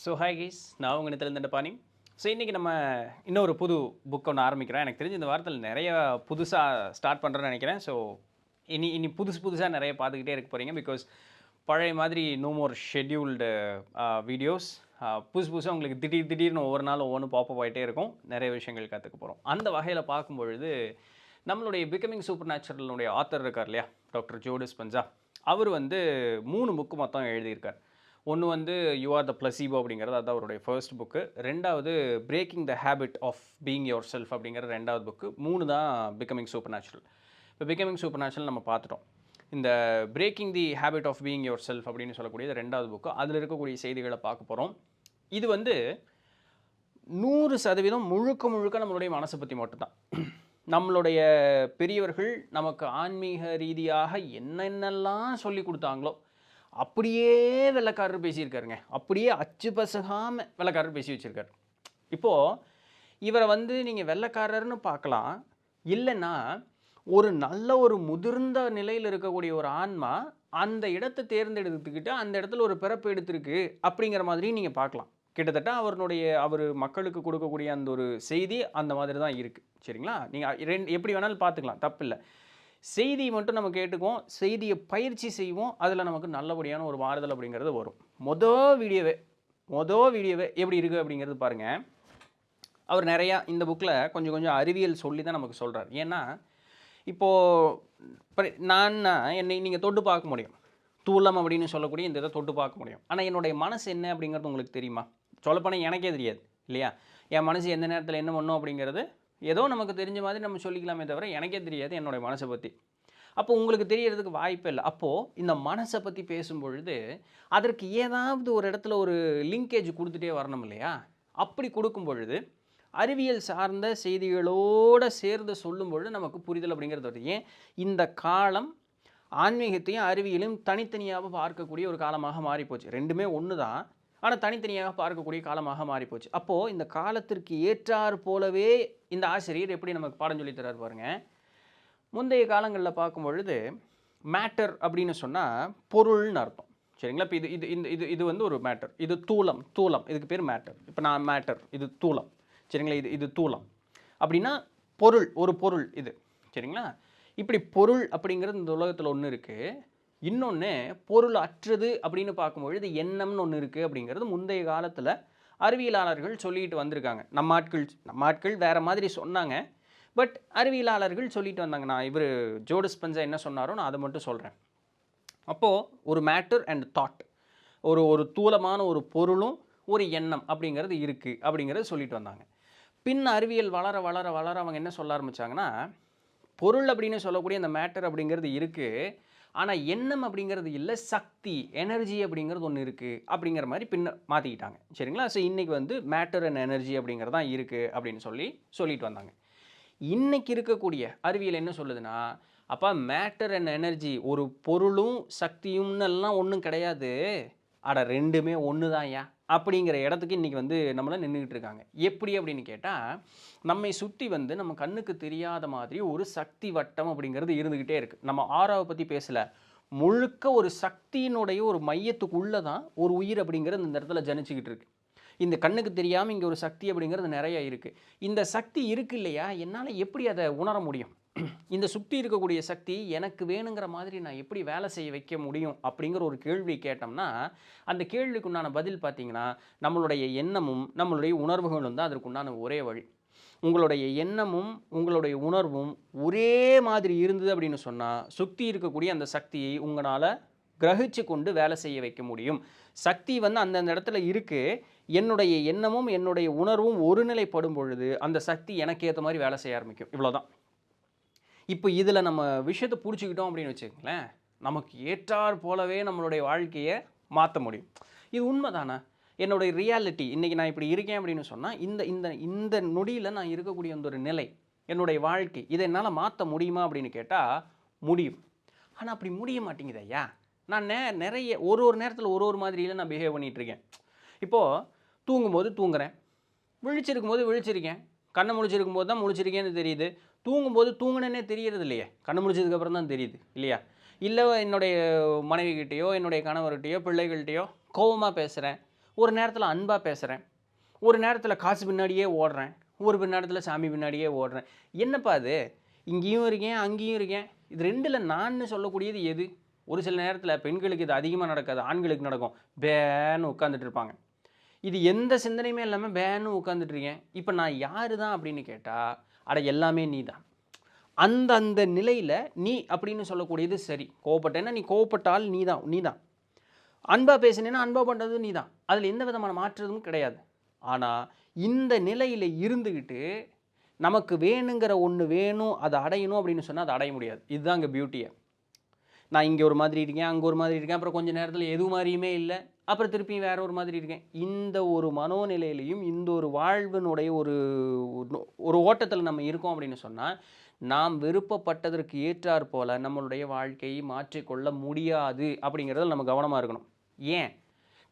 So hi guys, நான் உங்கள் நிலத்திலிருந்து பாணி. ஸோ இன்றைக்கி நம்ம இன்னொரு புது புக் ஒன்று ஆரம்பிக்கிறேன். எனக்கு தெரிஞ்சு இந்த வாரத்தில் நிறைய புதுசாக ஸ்டார்ட் பண்ணுறேன்னு நினைக்கிறேன். ஸோ இனி புதுசாக நிறைய பார்த்துக்கிட்டே இருக்க போகிறீங்க. பிகாஸ் பழைய மாதிரி நோ மோர் ஷெட்யூல்டு வீடியோஸ். புதுசாக உங்களுக்கு திடீர்னு ஒவ்வொரு நாளும் ஒவ்வொன்று பாப்பப் ஆகிட்டே இருக்கும். நிறைய விஷயங்கள் கற்றுக்க போகிறோம். அந்த வகையில் பார்க்கும்பொழுது நம்மளுடைய பிகமிங் சூப்பர் நேச்சுரலுடைய ஆத்தர் இருக்கார் இல்லையா, டாக்டர் ஜோ டிஸ்பென்சா. அவர் வந்து 3 புக்கு மொத்தம் எழுதியிருக்கார். ஒன்று வந்து யூ ஆர் த பிளசிபோ அப்படிங்கிறது, அதுதான் அவருடைய ஃபர்ஸ்ட் புக்கு. ரெண்டாவது breaking the habit of being yourself அப்படிங்கிற ரெண்டாவது புக்கு. 3 தான் பிகமிங் சூப்பர் நேச்சுரல். இப்போ பிகமிங் சூப்பர் நேச்சுரல் நம்ம பார்த்துட்டோம். இந்த breaking the habit of being yourself அப்படின்னு சொல்லக்கூடிய ரெண்டாவது புக்கு, அதில் இருக்கக்கூடிய செய்திகளை பார்க்க போகிறோம். இது வந்து 100% முழுக்க நம்மளுடைய மனசை பற்றி மட்டும்தான். நம்மளுடைய பெரியவர்கள் நமக்கு ஆன்மீக ரீதியாக என்னென்னலாம் சொல்லி கொடுத்தாங்களோ அப்படியே வெள்ளைக்காரர் பேசியிருக்காருங்க. அப்படியே அச்சு பசகாமல் வெள்ளைக்காரர் பேசி வச்சுருக்காரு. இப்போது இவரை வந்து நீங்கள் வெள்ளைக்காரர்னு பார்க்கலாம், இல்லைன்னா ஒரு முதிர்ந்த நிலையில் இருக்கக்கூடிய ஒரு ஆன்மா அந்த இடத்தை தேர்ந்தெடுத்துக்கிட்டு அந்த இடத்துல ஒரு பிறப்பு எடுத்திருக்கு அப்படிங்கிற மாதிரி நீங்கள் பார்க்கலாம். கிட்டத்தட்ட அவர் மக்களுக்கு கொடுக்கக்கூடிய அந்த ஒரு செய்தி அந்த மாதிரி தான் இருக்குது. சரிங்களா? நீங்கள் எப்படி வேணாலும் பார்த்துக்கலாம், தப்பு இல்லை. செய்தி மட்டும் நம்ம கேட்டுக்குவோம், செய்தியை பயிற்சி செய்வோம், அதில் நமக்கு நல்லபடியான ஒரு மாறுதல் அப்படிங்கிறது வரும். மொதல் வீடியோவே எப்படி இருக்குது அப்படிங்கிறது பாருங்கள். அவர் நிறையா இந்த புக்கில் கொஞ்சம் அறிவியல் சொல்லி தான் நமக்கு சொல்கிறார். ஏன்னா இப்போது என்னை நீங்கள் தொட்டு பார்க்க முடியும், தூளம் அப்படின்னு சொல்லக்கூடிய இந்த இதை தொட்டு பார்க்க முடியும். ஆனால் என்னுடைய மனசு என்ன அப்படிங்கிறது உங்களுக்கு தெரியுமா? சொல்லப்போனால் எனக்கே தெரியாது இல்லையா? என் மனசு எந்த நேரத்தில் என்ன பண்ணும் அப்படிங்கிறது ஏதோ நமக்கு தெரிஞ்ச மாதிரி நம்ம சொல்லிக்கலாமே தவிர எனக்கே தெரியாது என்னுடைய மனசை பற்றி. அப்போ உங்களுக்கு தெரியறதுக்கு வாய்ப்பே இல்லை. அப்போது இந்த மனசை பற்றி பேசும்பொழுது அதற்கு ஏதாவது ஒரு இடத்துல ஒரு லிங்கேஜ் கொடுத்துட்டே வரணும் இல்லையா? அப்படி கொடுக்கும் பொழுது அறிவியல் சார்ந்த செய்திகளோடு சேர்ந்து சொல்லும் பொழுது நமக்கு புரிதல் அப்படிங்கிறது வருது. ஏன் இந்த காலம் ஆன்மீகத்தையும் அறிவியலையும் தனித்தனியாக பார்க்கக்கூடிய ஒரு காலமாக மாறிப்போச்சு. ரெண்டுமே ஒன்று தான், ஆனால் தனித்தனியாக பார்க்கக்கூடிய காலமாக மாறிப்போச்சு. அப்போது இந்த காலத்திற்கு ஏற்றாறு போலவே இந்த ஆசிரியர் எப்படி நமக்கு பாடம் சொல்லி தர்றாரு பாருங்கள். முந்தைய காலங்களில் பார்க்கும் பொழுது மேட்டர் அப்படின்னு சொன்னால் பொருள்னு அர்த்தம். சரிங்களா? இப்போ இது வந்து ஒரு மேட்டர், இது தூளம், இதுக்கு பேர் மேட்டர். இப்போ நான் மேட்டர், இது தூளம். சரிங்களா? இது தூளம் அப்படின்னா பொருள், ஒரு பொருள் இது. சரிங்களா? இப்படி பொருள் அப்படிங்கிறது இந்த உலகத்தில் ஒன்று இருக்குது. இன்னொன்று பொருள் அற்றது அப்படின்னு பார்க்கும்பொழுது எண்ணம்னு ஒன்று இருக்குது அப்படிங்கிறது முந்தைய காலத்தில் அறிவியலாளர்கள் சொல்லிட்டு வந்திருக்காங்க. நம்ம ஆட்கள் வேறு மாதிரி சொன்னாங்க, பட் அறிவியலாளர்கள் சொல்லிட்டு வந்தாங்க. நான் இவர் ஜோ டிஸ்பென்சா என்ன சொன்னாரோ நான் அதை மட்டும் சொல்கிறேன். அப்போது ஒரு மேட்டர் அண்ட் தாட், ஒரு தூளமான ஒரு பொருளும் ஒரு எண்ணம் அப்படிங்கிறது இருக்குது அப்படிங்கிறது சொல்லிட்டு வந்தாங்க. பின் அறிவியல் வளர அவங்க என்ன சொல்ல ஆரம்பித்தாங்கன்னா, பொருள் அப்படின்னு சொல்லக்கூடிய அந்த மேட்டர் அப்படிங்கிறது இருக்குது, ஆனால் எண்ணம் அப்படிங்கிறது இல்லை, சக்தி, எனர்ஜி அப்படிங்கிறது ஒன்று இருக்குது அப்படிங்கிற மாதிரி பின்ன மாற்றிக்கிட்டாங்க. சரிங்களா? ஸோ இன்றைக்கி வந்து மேட்டர் அண்ட் எனர்ஜி அப்படிங்கிறது தான் இருக்குது அப்படின்னு சொல்லிட்டு வந்தாங்க. இன்றைக்கி இருக்கக்கூடிய அறிவியல் என்ன சொல்லுதுன்னா, அப்போ மேட்டர் அண்ட் எனர்ஜி ஒரு பொருளும் சக்தியும்னெல்லாம் ஒன்றும் கிடையாது, ரெண்டுமே ஒன்று தான் ஐயா அப்படிங்கிற இடத்துக்கு இன்றைக்கி வந்து நம்மளை நின்றுக்கிட்டு இருக்காங்க. எப்படி அப்படின்னு கேட்டால், நம்மை சுற்றி வந்து நம்ம கண்ணுக்கு தெரியாத மாதிரி ஒரு சக்தி வட்டம் அப்படிங்கிறது இருந்துக்கிட்டே இருக்குது. நம்ம ஆறாவை பற்றி பேசலை, முழுக்க ஒரு சக்தியினுடைய ஒரு மையத்துக்குள்ளே தான் ஒரு உயிர் அப்படிங்கிறது இந்த இடத்துல ஜனிச்சுக்கிட்டு இருக்குது. இந்த கண்ணுக்கு தெரியாமல் இங்கே ஒரு சக்தி அப்படிங்கிறது நிறையா இருக்குது. இந்த சக்தி இருக்குது இல்லையா, என்னால் எப்படி அதை உணர முடியும்? இந்த சுற்றி இருக்கக்கூடிய சக்தி எனக்கு வேணுங்கிற மாதிரி நான் எப்படி வேலை செய்ய வைக்க முடியும் அப்படிங்கிற ஒரு கேள்வி கேட்டோம்னா, அந்த கேள்விக்கு உண்டான பதில் பார்த்திங்கன்னா நம்மளுடைய எண்ணமும் நம்மளுடைய உணர்வுகளும் தான் அதற்குண்டான ஒரே வழி. உங்களுடைய எண்ணமும் உங்களுடைய உணர்வும் ஒரே மாதிரி இருந்தது அப்படின்னு சொன்னால் சுற்றி இருக்கக்கூடிய அந்த சக்தியை உங்களால் கிரகிச்சு கொண்டு வேலை செய்ய வைக்க முடியும். சக்தி வந்து அந்தந்த இடத்துல இருக்குது, என்னுடைய எண்ணமும் என்னுடைய உணர்வும் ஒருநிலைப்படும் பொழுது அந்த சக்தி எனக்கு ஏற்ற மாதிரி வேலை செய்ய ஆரம்பிக்கும். இவ்வளோதான். இப்போ இதில் நம்ம விஷயத்தை பிடிச்சிக்கிட்டோம் அப்படின்னு வச்சுக்கங்களேன், நமக்கு ஏற்றார் போலவே நம்மளுடைய வாழ்க்கையை மாற்ற முடியும். இது உண்மை தானே? என்னுடைய ரியாலிட்டி இன்றைக்கி நான் இப்படி இருக்கேன் அப்படின்னு சொன்னால் இந்த நொடியில் நான் இருக்கக்கூடிய அந்த ஒரு நிலை, என்னுடைய வாழ்க்கை, இதை என்னால் மாற்ற முடியுமா அப்படின்னு கேட்டால் முடியும். ஆனால் அப்படி முடிய மாட்டேங்குது ஐயா. நான் நிறைய ஒரு நேரத்தில் ஒரு மாதிரியில் நான் பிஹேவ் பண்ணிகிட்ருக்கேன். இப்போது தூங்கும்போது தூங்குறேன், விழிச்சிருக்கும் போது விழிச்சிருக்கேன், கண்ணை முழிச்சிருக்கும் போது தான் முழிச்சிருக்கேன்னு தெரியுது, தூங்கும்போது தூங்கினே தெரியறது இல்லையே, கண்ணு முழிச்சதுக்கப்புறம் தான் தெரியுது இல்லையா? இல்லை என்னுடைய மனைவிக்கிட்டேயோ என்னுடைய கணவர்கிட்டையோ பிள்ளைகள்கிட்டையோ கோபமாக பேசுகிறேன், ஒரு நேரத்தில் அன்பாக பேசுகிறேன், ஒரு நேரத்தில் காசு பின்னாடியே ஓடுறேன், ஒரு நேரத்தில் சாமி பின்னாடியே ஓடுறேன். என்னப்பா அது? இங்கேயும் இருக்கேன், அங்கேயும் இருக்கேன். இது ரெண்டில் நான் சொல்லக்கூடியது எது? ஒரு சில நேரத்தில் பெண்களுக்கு இது அதிகமாக நடக்காது, ஆண்களுக்கு நடக்கும். பேன்னு உட்காந்துட்டு இருப்பாங்க. இது எந்த சிந்தனையுமே இல்லாமல் பேன்னு உட்காந்துட்டு இருக்கேன். இப்போ நான் யாரு தான் அப்படின்னு கேட்டால், அட எல்லாமே நீ தான். அந்த அந்த நிலையில் நீ அப்படின்னு சொல்லக்கூடியது சரி. கோவப்பட்டேன்னா நீ கோவப்பட்டால் நீ தான். அன்பாக பேசினேன்னா அன்பாக பண்ணுறது நீ தான். அதில் எந்த விதமான மாற்றமும் கிடையாது. ஆனால் இந்த நிலையில் இருந்துக்கிட்டு நமக்கு வேணுங்கிற ஒன்று வேணும், அதை அடையணும் அப்படின்னு சொன்னால் அதை அடைய முடியாது. இதுதான் இங்கே பியூட்டியை. நான் இங்கே ஒரு மாதிரி இருக்கேன், அங்கே ஒரு மாதிரி இருக்கேன், அப்புறம் கொஞ்சம் நேரத்தில் எது மாதிரியுமே இல்லை, அப்புறம் திருப்பியும் வேற ஒரு மாதிரி இருக்கேன். இந்த ஒரு மனோநிலையிலையும் இந்த ஒரு வாழ்வினுடைய ஒரு ஒரு ஓட்டத்தில் நம்ம இருக்கோம் அப்படின்னு சொன்னால், நாம் விருப்பப்பட்டதற்கு ஏற்றாற் போல நம்மளுடைய வாழ்க்கையை மாற்றிக்கொள்ள முடியாது அப்படிங்கிறதுல நம்ம கவனமாக இருக்கணும். ஏன்?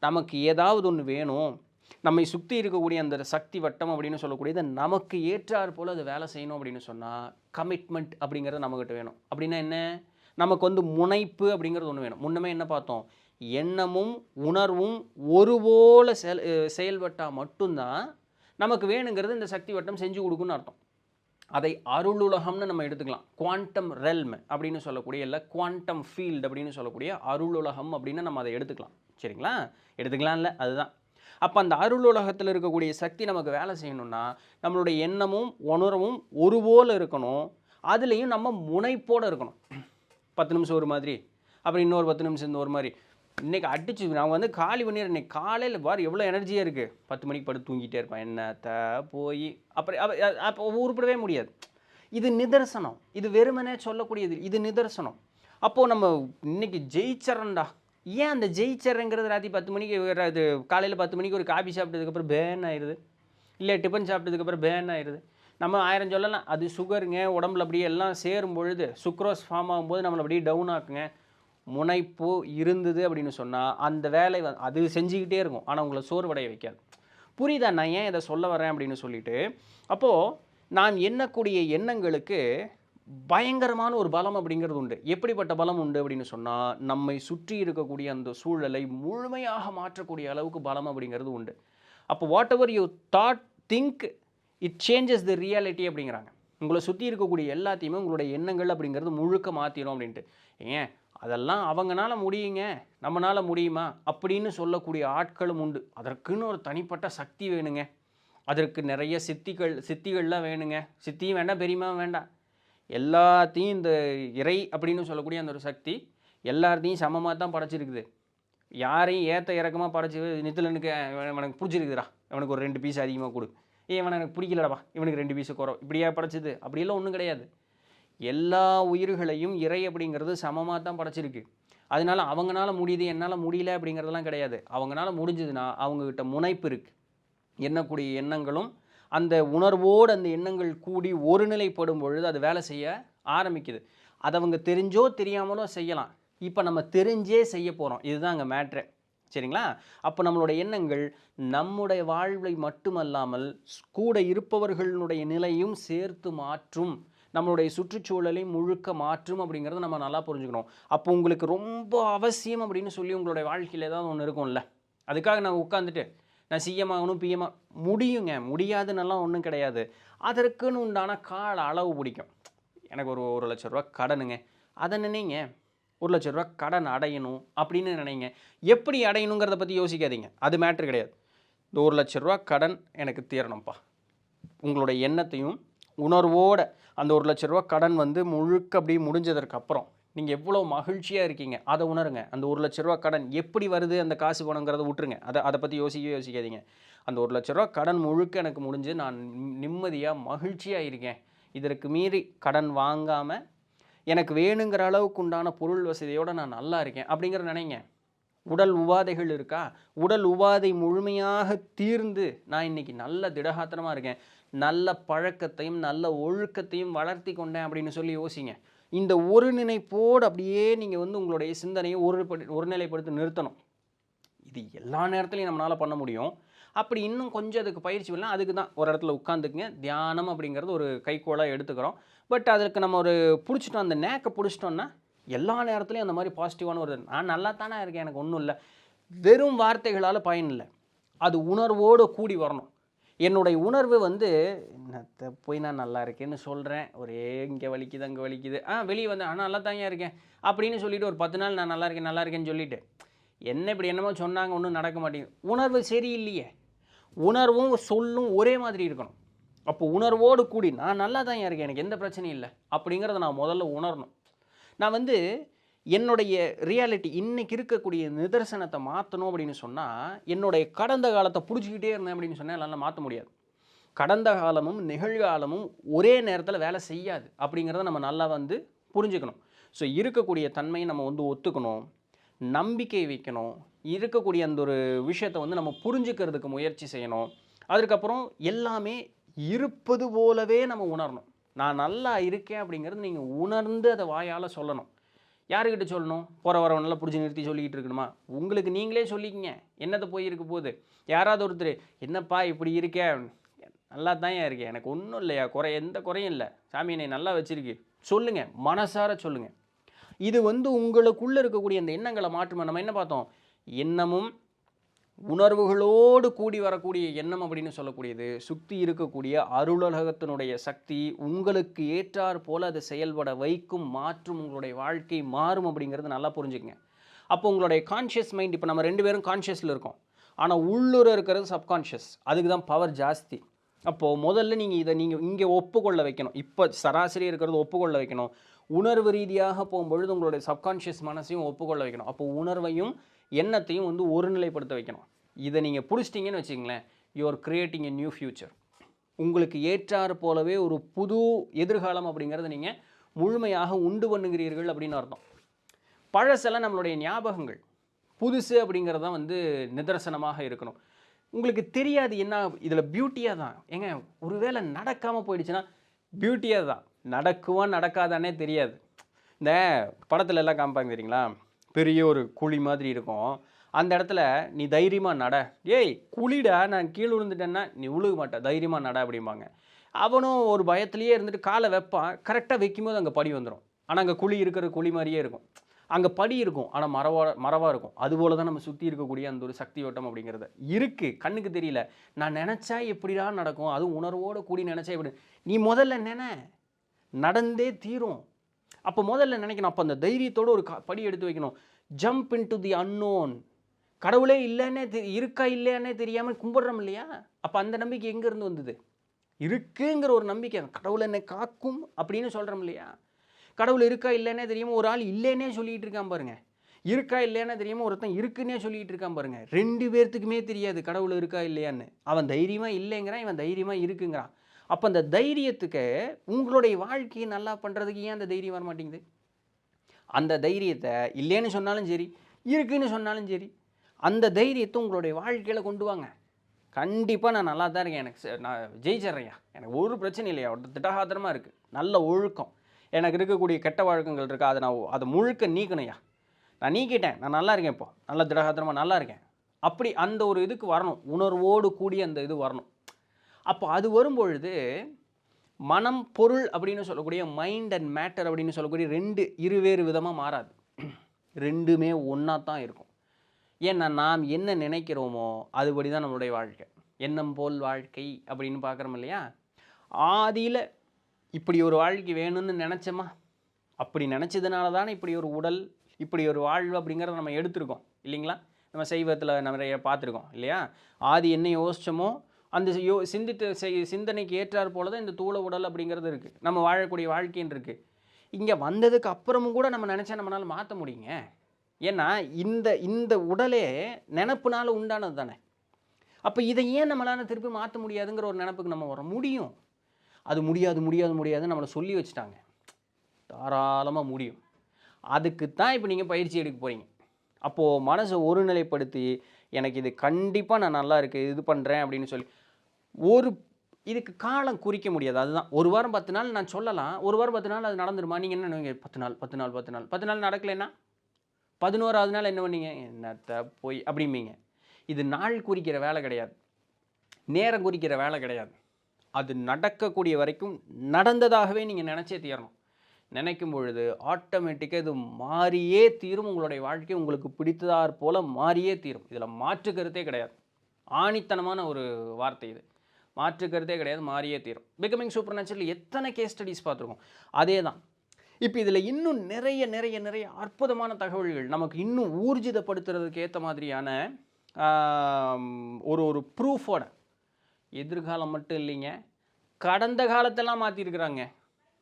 நமக்கு ஏதாவது ஒன்று வேணும், நம்மை சுற்றி இருக்கக்கூடிய அந்த சக்தி வட்டம் அப்படின்னு சொல்லக்கூடியது நமக்கு ஏற்றாற் போல் அது வேலை செய்யணும் அப்படின்னு சொன்னால் கமிட்மெண்ட் அப்படிங்கிறது நம்மக்கிட்ட வேணும். அப்படின்னா என்ன? நமக்கு வந்து முனைப்பு அப்படிங்கிறது ஒன்று வேணும். முன்னமே என்ன பார்த்தோம்? எண்ணமும் உணர்வும் ஒருபோல செயல்பட்டால் மட்டும்தான் நமக்கு வேணுங்கிறது இந்த சக்தி வட்டம் செஞ்சு கொடுக்குன்னு அர்த்தம். அதை அருளுலகம்னு நம்ம எடுத்துக்கலாம். குவாண்டம் ரெல்ம் அப்படின்னு சொல்லக்கூடிய, இல்லை குவாண்டம் ஃபீல்டு அப்படின்னு சொல்லக்கூடிய அருளுலகம் அப்படின்னு நம்ம அதை எடுத்துக்கலாம். சரிங்களா? எடுத்துக்கலாம் இல்லை, அதுதான். அப்போ அந்த அருளுலகத்தில் இருக்கக்கூடிய சக்தி நமக்கு வேலை செய்யணும்னா நம்மளுடைய எண்ணமும் உணர்வும் ஒருபோல் இருக்கணும். அதுலேயும் நம்ம முனைப்போடு இருக்கணும். 10 நிமிஷம் ஒரு மாதிரி, அப்புறம் இன்னொரு 10 நிமிஷம் இந்த ஒரு மாதிரி. இன்றைக்கி அடிச்சு நான் வந்து காலி பண்ணிடுறேன். இன்றைக்கி காலையில் பார் எவ்வளோ எனர்ஜியாக இருக்குது. 10 மணிக்கு படுத்து தூங்கிட்டே இருப்பேன். என்னத்தை போய் அப்புறம் அப்போ உருப்படவே முடியாது. இது நிதர்சனம். இது வெறுமனே சொல்லக்கூடியது. இது நிதர்சனம். அப்போது நம்ம இன்றைக்கி ஜெயிச்சறேன்டா. ஏன் அந்த ஜெயிச்சறேங்கிறது ராத்திரி 10 மணிக்கு இது காலையில் 10 மணிக்கு ஒரு காபி சாப்பிட்டதுக்கப்புறம் பேன் ஆயிடுது, இல்லை டிஃபன் சாப்பிட்டதுக்கப்புறம் பேன் ஆயிடுது. நம்ம 1000 சொல்லலாம். அது சுகருங்க, உடம்புல அப்படியே எல்லாம் சேரும் பொழுது சுக்ரோஸ் ஃபார்ம் ஆகும்போது நம்மளை அப்படியே டவுன் ஆக்குங்க. முனைப்பு இருந்தது அப்படின்னு சொன்னால் அந்த வேலை அது செஞ்சுக்கிட்டே இருக்கும். ஆனால் உங்களை சோர்வடைய வைக்காது. புரியுதா நான் ஏன் இதை சொல்ல வரேன் அப்படின்னு சொல்லிட்டு? அப்போது நான் எண்ணக்கூடிய எண்ணங்களுக்கு பயங்கரமான ஒரு பலம் அப்படிங்கிறது உண்டு. எப்படிப்பட்ட பலம் உண்டு அப்படின்னு சொன்னால், நம்மை சுற்றி இருக்கக்கூடிய அந்த சூழலை முழுமையாக மாற்றக்கூடிய அளவுக்கு பலம் அப்படிங்கிறது உண்டு. அப்போ what ever you thought think it changes the reality அப்படிங்கிறாங்க. உங்களை சுற்றி இருக்கக்கூடிய எல்லாத்தையுமே உங்களுடைய எண்ணங்கள் அப்படிங்கிறது முழுக்க மாற்றிடும் அப்படின்ட்டு. ஏன் அதெல்லாம் அவங்களால முடியுங்க, நம்மளால் முடியுமா அப்படின்னு சொல்லக்கூடிய ஆட்களும் உண்டு. அதற்குன்னு ஒரு தனிப்பட்ட சக்தி வேணுங்க. அதற்கு நிறைய சித்திகள்லாம் வேணுங்க. சித்தியும் வேண்டாம், பெரியமாவும் வேண்டாம். எல்லாத்தையும் இந்த இறை அப்படின்னு சொல்லக்கூடிய அந்த ஒரு சக்தி எல்லாத்தையும் சமமாக தான் படைச்சிருக்குது. யாரையும் ஏற்ற இறக்கமாக படைச்சி நித்திலனுக்கு எனக்கு பிடிச்சிருக்குதுடா, இவனுக்கு ஒரு 2 பீஸ் அதிகமாக கொடு, இவன் எனக்கு பிடிக்கலடா, இவனுக்கு 2 பீஸு குறை, இப்படியா படைச்சிது? அப்படியெல்லாம் ஒன்றும் கிடையாது. எல்லா உயிர்களையும் இறை அப்படிங்கிறது சமமாக தான் படைச்சிருக்கு. அதனால அவங்களால முடியுது, என்னால் முடியல அப்படிங்கிறதெல்லாம் கிடையாது. அவங்களால முடிஞ்சதுன்னா அவங்கக்கிட்ட முனைப்பு இருக்குது. எண்ணக்கூடிய எண்ணங்களும் அந்த உணர்வோடு அந்த எண்ணங்கள் கூடி ஒருநிலைப்படும் பொழுது அது வேலை செய்ய ஆரம்பிக்குது. அதை அவங்க தெரிஞ்சோ தெரியாமலோ செய்யலாம். இப்போ நம்ம தெரிஞ்சே செய்ய போகிறோம். இதுதான் அங்கே மேட்ரு. சரிங்களா? அப்போ நம்மளுடைய எண்ணங்கள் நம்முடைய வாழ்வை மட்டுமல்லாமல் கூட இருப்பவர்களுடைய நிலையும் சேர்த்து மாற்றும், நம்மளுடைய சுற்றுச்சூழலை முழுக்க மாற்றும் அப்படிங்கிறத நம்ம நல்லா புரிஞ்சுக்கணும். அப்போ உங்களுக்கு ரொம்ப அவசியம் அப்படின்னு சொல்லி உங்களுடைய வாழ்க்கையில் ஏதாவது ஒன்று இருக்கும்ல, அதுக்காக நான் உட்காந்துட்டு நான் சிஎம் ஆகணும், பிஎம் முடியுங்க, முடியாதுன்னெல்லாம் ஒன்றும் கிடையாது. அதற்குன்னு உண்டான கால அளவு பிடிக்கும். எனக்கு ஒரு 1,00,000 கடனுங்க, அதை நினைங்க. 1,00,000 கடன் அடையணும் அப்படின்னு நினைங்க. எப்படி அடையணுங்கிறத பற்றி யோசிக்காதீங்க, அது மேட்ரு கிடையாது. இந்த 1,00,000 கடன் எனக்கு தீரணும்ப்பா. உங்களுடைய எண்ணத்தையும் உணர்வோடு அந்த 1,00,000 கடன் வந்து முழுக்க அப்படி முடிஞ்சதற்கப்புறம் நீங்கள் எவ்வளோ மகிழ்ச்சியாக இருக்கீங்க அதை உணருங்க. அந்த 1,00,000 கடன் எப்படி வருது, அந்த காசு பணங்கிறத விட்டுருங்க. அதை பற்றி யோசிக்காதீங்க. அந்த 1,00,000 கடன் முழுக்க எனக்கு முடிஞ்சு நான் நிம்மதியாக மகிழ்ச்சியாக இருக்கேன். இதற்கு மீறி கடன் வாங்காமல் எனக்கு வேணுங்கிற அளவுக்கு உண்டான பொருள் வசதியோடு நான் நல்லா இருக்கேன் அப்படிங்கிற நினைங்க. உடல் உபாதைகள் இருக்கா, உடல் உபாதை முழுமையாக தீர்ந்து நான் இன்றைக்கி நல்ல திடகாத்திரமாக இருக்கேன், நல்ல பழக்கத்தையும் நல்ல ஒழுக்கத்தையும் வளர்த்தி கொண்டேன் அப்படின்னு சொல்லி யோசிங்க. இந்த ஒருநினைப்போடு அப்படியே நீங்கள் வந்து உங்களுடைய சிந்தனையை ஒருநிலைப்படுத்தி நிறுத்தணும். இது எல்லா நேரத்துலையும் நம்மளால் பண்ண முடியும். அப்படி இன்னும் கொஞ்சம் அதுக்கு பயிற்சி பண்ணலாம். அதுக்கு தான் ஒரு இடத்துல உட்காந்துக்குங்க. தியானம் அப்படிங்கிறது ஒரு கைக்கோளாக எடுத்துக்கிறோம். பட் அதற்கு நம்ம ஒரு பிடிச்சிட்டோம், அந்த நேக்கை பிடிச்சிட்டோன்னா எல்லா நேரத்துலையும் அந்த மாதிரி பாசிட்டிவான ஒரு நான் நல்லா தானே இருக்கேன், எனக்கு ஒன்றும் இல்லை, வெறும் வார்த்தைகளால் பயன் இல்லை. அது உணர்வோடு கூடி வரணும். என்னுடைய உணர்வு வந்து என்னத்த போய் நான் நல்லா இருக்கேன்னு சொல்கிறேன், ஒரே இங்கே வலிக்குது அங்கே வலிக்குது, வெளியே வந்து நல்லா தாங்க இருக்கேன் அப்படின்னு சொல்லிட்டு ஒரு 10 நாள் நான் நல்லா இருக்கேன் நல்லா இருக்கேன்னு சொல்லிட்டு என்ன இப்படி என்னமோ சொன்னாங்க ஒன்றும் நடக்க மாட்டேங்குது. உணர்வு சரியில்லையே. உணர்வும் சொல்லும் ஒரே மாதிரி இருக்கணும். அப்போ உணர்வோடு கூடி நான் நல்லா தான் இருக்கேன், எனக்கு எந்த பிரச்சனையும் இல்லை அப்படிங்கிறத நான் முதல்ல உணரணும். நான் வந்து என்னுடைய ரியாலிட்டி இன்னைக்கு இருக்கக்கூடிய நிதர்சனத்தை மாற்றணும் அப்படின்னு சொன்னால், என்னுடைய கடந்த காலத்தை பிடிச்சிக்கிட்டே இருந்தேன் அப்படின்னு சொன்னால் என்னால் மாற்ற முடியாது. கடந்த காலமும் நிகழ்காலமும் ஒரே நேரத்தில் வேலை செய்யாது அப்படிங்கிறத நம்ம நல்லா வந்து புரிஞ்சுக்கணும். ஸோ இருக்கக்கூடிய தன்மையை நம்ம வந்து ஒத்துக்கணும், நம்பிக்கை வைக்கணும், இருக்கக்கூடிய அந்த ஒரு விஷயத்தை வந்து நம்ம புரிஞ்சுக்கிறதுக்கு முயற்சி செய்யணும். அதுக்கப்புறம் எல்லாமே இருப்பது போலவே நம்ம உணரணும். நான் நல்லா இருக்கேன் அப்படிங்கிறது நீங்கள் உணர்ந்து அதை வாயால் சொல்லணும். யாருக்கிட்ட சொல்லணும்? போகிற வரவனெல்லாம் பிடிச்சி நிறுத்தி சொல்லிக்கிட்டு இருக்கணுமா? உங்களுக்கு நீங்களே சொல்லிக்கிங்க. என்னத்தை போய் இருக்க போகுது? யாராவது ஒருத்தர் என்னப்பா இப்படி இருக்கே, நல்லா தான் இருக்கேன், எனக்கு ஒன்றும் இல்லையா, எந்த குறையும் இல்லை, சாமி என்னை நல்லா வச்சுருக்கு சொல்லுங்கள், மனசார சொல்லுங்கள். இது வந்து உங்களுக்குள்ளே இருக்கக்கூடிய அந்த எண்ணங்களை மாற்றுமா. நம்ம என்ன பார்த்தோம்? எண்ணமும் உணர்வுகளோடு கூடி வரக்கூடிய எண்ணம் அப்படின்னு சொல்லக்கூடியது சுற்றி இருக்கக்கூடிய அருளகத்தினுடைய சக்தி உங்களுக்கு ஏற்றார் போல் அதை செயல்பட வைக்கும், மாற்றும், உங்களுடைய வாழ்க்கை மாறும் அப்படிங்கிறது நல்லா புரிஞ்சுக்கங்க. அப்போ உங்களுடைய கான்ஷியஸ் மைண்ட், இப்போ நம்ம 2 பேரும் கான்ஷியஸில் இருக்கோம், ஆனால் உள்ளூர இருக்கிறது சப்கான்ஷியஸ், அதுக்கு தான் பவர் ஜாஸ்தி. அப்போது முதல்ல இதை இங்கே ஒப்புக்கொள்ள வைக்கணும். இப்போ சராசரி இருக்கிறது ஒப்புக்கொள்ள வைக்கணும். உணர்வு ரீதியாக போகும்பொழுது உங்களுடைய சப்கான்ஷியஸ் மனசையும் ஒப்புக்கொள்ள வைக்கணும். அப்போ உணர்வையும் எண்ணத்தையும் வந்து ஒருநிலைப்படுத்த வைக்கணும். இதை நீங்கள் பிடிச்சிட்டிங்கன்னு வச்சுங்களேன், you are creating a new future. உங்களுக்கு ஏற்றாறு போலவே ஒரு புது எதிர்காலம் அப்படிங்கிறத நீங்கள் முழுமையாக உண்டு பண்ணுகிறீர்கள் அப்படின்னு அர்த்தம். பழசெல்லாம் நம்மளுடைய ஞாபகங்கள், புதுசு அப்படிங்கிறது தான் வந்து நிதர்சனமாக இருக்கணும். உங்களுக்கு தெரியாது என்ன இதில் பியூட்டியாக தான். ஏங்க ஒருவேளை நடக்காமல் போயிடுச்சுன்னா பியூட்டியாக தான். நடக்குவா நடக்காதானே தெரியாது. இந்த படத்துல எல்லாம் காமிப்பாங்க தெரியுங்களா, பெரிய ஒரு குழி மாதிரி இருக்கும், அந்த இடத்துல நீ தைரியமாக நட, ஏய் குழிடா நான் கீழே விழுந்துட்டேன்னா நீ விழுக மாட்ட, தைரியமாக நட அப்படிம்பாங்க. அவனும் ஒரு பயத்துலேயே இருந்துட்டு காலை வைப்பான், கரெக்டாக வைக்கும்போது அங்கே படி வந்துடும். ஆனால் அங்கே குழி இருக்கிற குழி மாதிரியே இருக்கும், அங்கே படி இருக்கும் ஆனால் மரவாக இருக்கும். அதுபோல் தான் நம்ம சுற்றி இருக்கக்கூடிய அந்த ஒரு சக்தி ஓட்டம் அப்படிங்கிறது இருக்குது, கண்ணுக்கு தெரியல. நான் நினச்சா எப்படிதான் நடக்கும், அதுவும் உணர்வோடு கூடி நினச்சா எப்படி. நீ முதல்ல நடந்தே தீரும். அப்போ முதல்ல நினைக்கணும். அப்போ அந்த தைரியத்தோடு ஒரு படி எடுத்து வைக்கணும். Jump in to the unknown. கடவுளே இல்லைன்னே இருக்கா இல்லையானே தெரியாமல் கும்பிட்றோம் இல்லையா? அப்போ அந்த நம்பிக்கை எங்கேருந்து வந்தது? இருக்குங்கிற ஒரு நம்பிக்கை, கடவுள் என்னை காக்கும் அப்படின்னு சொல்கிறோம் இல்லையா? கடவுள் இருக்கா இல்லைன்னே தெரியாமல் ஒரு ஆள் இல்லைன்னே சொல்லிகிட்டு இருக்கான் பாருங்க. இருக்கா இல்லையானே தெரியாமல் ஒருத்தன் இருக்குன்னே சொல்லிகிட்டு இருக்கான் பாருங்க. 2 பேர்த்துக்குமே தெரியாது கடவுள் இருக்கா இல்லையான்னு. அவன் தைரியமாக இல்லைங்கிறான், இவன் தைரியமாக இருக்குங்கிறான். அப்போ அந்த தைரியத்துக்கு உங்களுடைய வாழ்க்கையை நல்லா பண்ணுறதுக்கு ஏன் அந்த தைரியம் வர மாட்டேங்குது? அந்த தைரியத்தை இல்லைன்னு சொன்னாலும் சரி, இருக்குன்னு சொன்னாலும் சரி, அந்த தைரியத்தை உங்களுடைய வாழ்க்கையில் கொண்டு வாங்க. கண்டிப்பாக நான் நல்லா தான் இருக்கேன், எனக்கு நான் ஜெயிச்சிட்றேன்யா, எனக்கு ஒரு பிரச்சனை இல்லையா, ஒரு திடகாத்திரமாக இருக்குது, நல்ல ஒழுக்கம், எனக்கு இருக்கக்கூடிய கெட்ட வழக்கங்கள் இருக்குது, அதை முழுக்க நீக்கணும்யா, நான் நீக்கிட்டேன், நான் நல்லா இருக்கேன், இப்போ நல்ல திடகாத்திரமாக நல்லா இருக்கேன், அப்படி அந்த ஒரு இதுக்கு வரணும். உணர்வோடு கூடி அந்த இது வரணும். அப்போ அது வரும்பொழுது மனம் பொருள் அப்படின்னு சொல்லக்கூடிய மைண்ட் அண்ட் மேட்டர் அப்படின்னு சொல்லக்கூடிய 2 இருவேறு விதமாக மாறாது, 2மே ஒன்றா தான் இருக்கும். ஏன்னா நாம் என்ன நினைக்கிறோமோ அதுபடி தான் நம்மளுடைய வாழ்க்கை. எண்ணம் போல் வாழ்க்கை அப்படின்னு பார்க்குறோம் இல்லையா? ஆதியில் இப்படி ஒரு வாழ்க்கை வேணும்னு நினச்சோமா, அப்படி நினச்சதுனால தானே இப்படி ஒரு உடல், இப்படி ஒரு வாழ்வு அப்படிங்கிறத நம்ம எடுத்திருக்கோம் இல்லைங்களா? நம்ம சைவத்தில் நிறைய பார்த்துருக்கோம் இல்லையா? ஆதி என்ன யோசிச்சோமோ அந்த சிந்தனைக்கு ஏற்றார் போல தான் இந்த தூள உடல் அப்படிங்கிறது இருக்குது, நம்ம வாழக்கூடிய வாழ்க்கைன்னு இருக்குது. இங்கே வந்ததுக்கு அப்புறமும் கூட நம்ம நினச்சா நம்மளால் மாற்ற முடியுங்க. ஏன்னா இந்த உடலே நினப்புனால உண்டானது தானே. அப்போ இதை ஏன் நம்மளால் திருப்பி மாற்ற முடியாதுங்கிற ஒரு நினப்புக்கு நம்ம வர முடியும். அது முடியாதுன்னு நம்மளை சொல்லி வச்சுட்டாங்க. தாராளமாக முடியும். அதுக்கு தான் இப்போ நீங்கள் பயிற்சி எடுக்க போகிறீங்க. அப்போது மனசை ஒருநிலைப்படுத்தி எனக்கு இது கண்டிப்பாக நான் நல்லா இருக்குது இது பண்ணுறேன் அப்படின்னு சொல்லி இதுக்கு காலம் குறிக்க முடியாது. அதுதான் 1 வாரம் 10 நாள் நான் சொல்லலாம், 1 வாரம் 10 நாள் அது நடந்துருமா? நீங்கள் என்ன நினைங்க, 10 நாள் நடக்கலைன்னா 11ஆவது நாள் என்ன பண்ணீங்க, என்னத்தை போய் அப்படிம்பீங்க. இது நாள் குறிக்கிற வேலை கிடையாது, நேரம் குறிக்கிற வேலை கிடையாது. அது நடக்கக்கூடிய வரைக்கும் நடந்ததாகவே நீங்கள் நினச்சே தீரணும். நினைக்கும் பொழுது ஆட்டோமேட்டிக்காக இது மாறியே தீரும். உங்களுடைய வாழ்க்கை உங்களுக்கு பிடித்ததார் போல் மாறியே தீரும். இதில் மாற்று கருத்தே கிடையாது. ஆணித்தனமான ஒரு வார்த்தை இது. மாற்றுக்கிறதே கிடையாது, மாறியே தீரும். பிகமிங் சூப்பர் நேச்சுரல் எத்தனை கேஸ் ஸ்டடீஸ் பார்த்துருக்கோம். அதே தான். இப்போ இதில் இன்னும் நிறைய நிறைய நிறைய அற்புதமான தகவல்கள் நமக்கு இன்னும் ஊர்ஜிதப்படுத்துறதுக்கு ஏற்ற மாதிரியான ஒரு ஒரு ப்ரூஃபோட, எதிர்காலம் மட்டும் இல்லைங்க, கடந்த காலத்தெல்லாம் மாற்றிருக்கிறாங்க.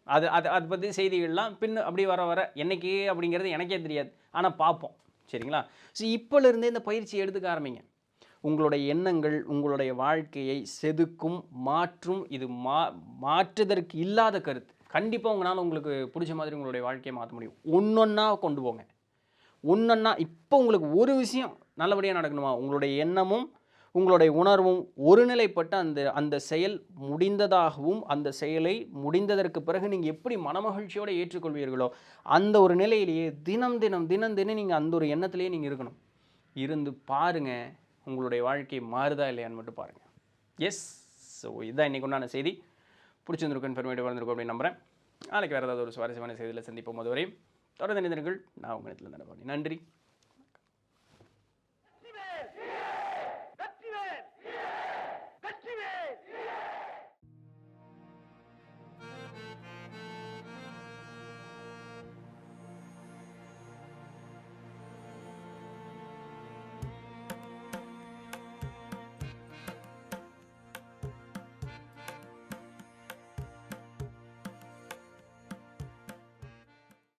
அது அது அதை பற்றி செய்திகள்லாம் பின்ன அப்படி வர வர என்னைக்கு அப்படிங்கிறது எனக்கே தெரியாது, ஆனால் பார்ப்போம். சரிங்களா? ஸோ இப்போலேருந்தே இந்த பயிற்சி எடுத்துக்க ஆரம்பிங்க. உங்களுடைய எண்ணங்கள் உங்களுடைய வாழ்க்கையை செதுக்கும், மாற்றும். இது மாற்றுதற்கு இல்லாத கருத்து. கண்டிப்பாக உங்களால் உங்களுக்கு பிடிச்ச மாதிரி உங்களுடைய வாழ்க்கையை மாற்ற முடியும். ஒன்றொன்னா கொண்டு போங்க. ஒன்றொன்னா. இப்போ உங்களுக்கு ஒரு விஷயம் நல்லபடியாக நடக்கணுமா, உங்களுடைய எண்ணமும் உங்களுடைய உணர்வும் ஒருநிலைப்பட்ட அந்த அந்த செயல் முடிந்ததாகவும், அந்த செயலை முடிந்ததற்கு பிறகு நீங்கள் எப்படி மனமகிழ்ச்சியோடு ஏற்றுக்கொள்வீர்களோ அந்த ஒரு நிலையிலேயே தினம் தினம் தினம் தினம் நீங்கள் அந்த ஒரு எண்ணத்திலேயே நீங்கள் இருக்கணும். இருந்து பாருங்கள், உங்களுடைய வாழ்க்கை மாறுதா இல்லையான்னு மட்டும் பாருங்கள். எஸ். ஸோ இதுதான் இன்றைக்கு உண்டான செய்தி. பிடிச்சிருந்திருக்கும், இன்ஃபர்மேட்டிவ் வந்திருக்கும் அப்படின்னு நம்புகிறேன். நாளைக்கு வேறு ஏதாவது ஒரு சுவாரஸ்யமான செய்தியில் சந்திப்போம். அதுவரையும் தொடர்ந்து நினைந்தீர்கள். நான் உங்கள் இடத்துல நன்றி.